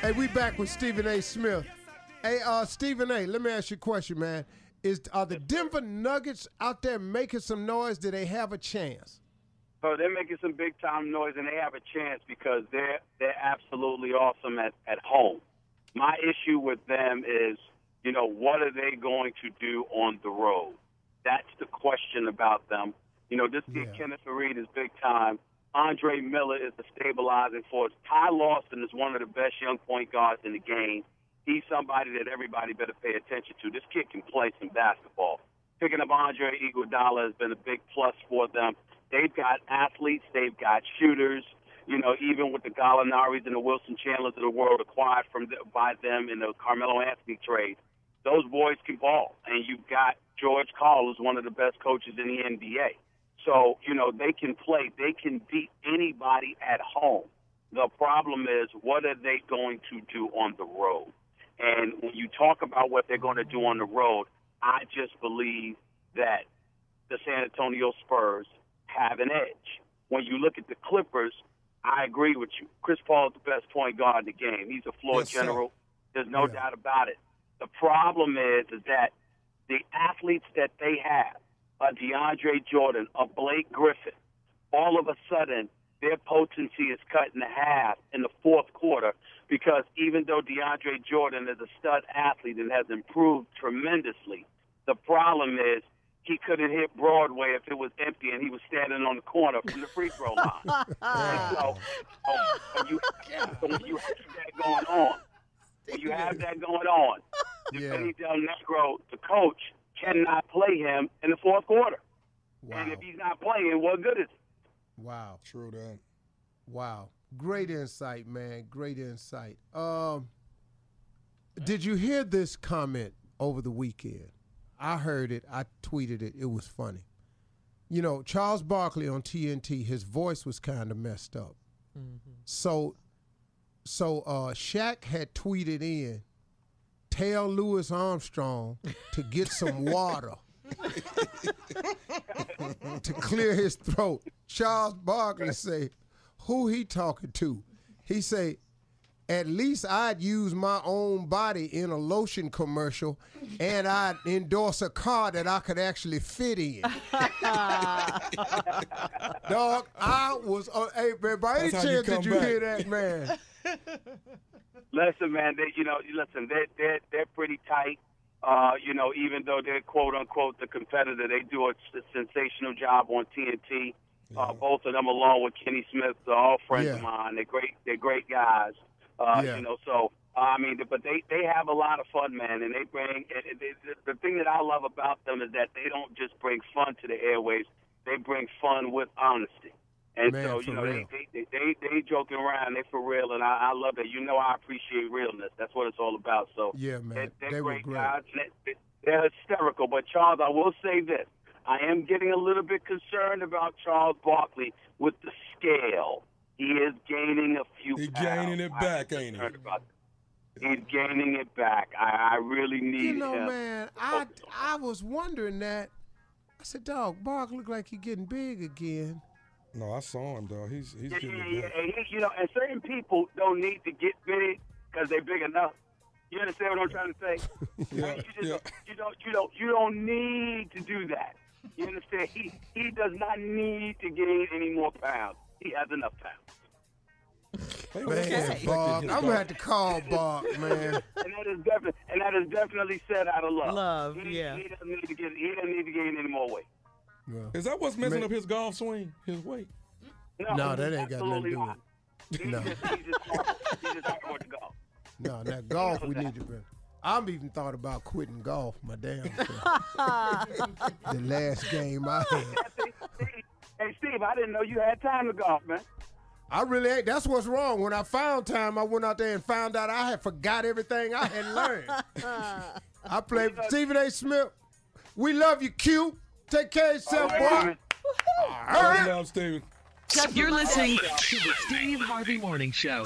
Hey, we back with Stephen A. Smith. Hey, Stephen A., let me ask you a question, man. Are the Denver Nuggets out there making some noise? Do they have a chance? So they're making some big-time noise, and they have a chance because they're absolutely awesome at home. My issue with them is, what are they going to do on the road? That's the question about them. This kid, Kenneth Faried, is big-time. Andre Miller is the stabilizing force. Ty Lawson is one of the best young point guards in the game. He's somebody that everybody better pay attention to. This kid can play some basketball. Picking up Andre Iguodala has been a big plus for them. They've got athletes. They've got shooters. Even with the Gallinaris and the Wilson Chandlers of the world acquired by them in the Carmelo Anthony trade, those boys can ball. And you've got George Karl, who's one of the best coaches in the NBA. So, they can play. They can beat anybody at home. The problem is, what are they going to do on the road? And when you talk about what they're going to do on the road, I just believe that the San Antonio Spurs have an edge. When you look at the Clippers, I agree with you. Chris Paul is the best point guard in the game. He's a floor general. There's no doubt about it. The problem is that the athletes that they have, DeAndre Jordan, Blake Griffin, all of a sudden their potency is cut in half in the fourth quarter because even though DeAndre Jordan is a stud athlete and has improved tremendously, the problem is he couldn't hit Broadway if it was empty and he was standing on the corner from the free throw line. When you have that going on, Benny Del Negro, the coach, cannot play him in the fourth quarter. Wow. And if he's not playing, what good is it? Wow. True that. Wow. Great insight, man. Great insight. Did you hear this comment over the weekend? I heard it. I tweeted it. It was funny. Charles Barkley on TNT, his voice was kind of messed up. Mm-hmm. So Shaq had tweeted in, tell Louis Armstrong to get some water to clear his throat. Charles Barkley say, who he talking to? He say, at least I'd use my own body in a lotion commercial and I'd endorse a car that I could actually fit in. Dog, I was, hey, man, by any chance did you hear that, man? Listen, man, they're pretty tight. Even though they're quote unquote the competitor, they do a sensational job on TNT. Both of them, along with Kenny Smith, are all friends of mine. They're great guys. But they have a lot of fun, man, and they bring. The thing that I love about them is that they don't just bring fun to the airwaves; they bring fun with honesty. And man, so, they joking around, they for real, and I love it. I appreciate realness. That's what it's all about. So, yeah, man, they're great guys. They're hysterical. But, Charles, I will say this. I am getting a little bit concerned about Charles Barkley with the scale. He is gaining a few pounds. He's gaining it back, ain't he? He's gaining it back. I really need him. Man, I was wondering that. I said, dog, Barkley look like he's getting big again. No, I saw him, dog. He's getting big. And certain people don't need to get big because they're big enough. You understand what I'm trying to say? You don't need to do that. You understand? He does not need to gain any more pounds. He has enough pounds. Man, Bob, I'm gonna have to call Bob, man. And that is definitely said out of love. He doesn't need to gain any more weight. Yeah. Is that what's messing up his golf swing? His weight? No, that ain't got nothing to do with it. No. He's just talking about the golf. No, that golf we need to bring. I've even thought about quitting golf, my damn self. The last game I had. Hey, Steve, I didn't know you had time to golf, man. I really ain't. That's what's wrong. When I found time, I went out there and found out I had forgot everything I had learned. I played Stephen A. Smith. We love you, Q. Take care of yourself, boy. All right, Stephen. You're listening to the Steve Harvey Morning Show.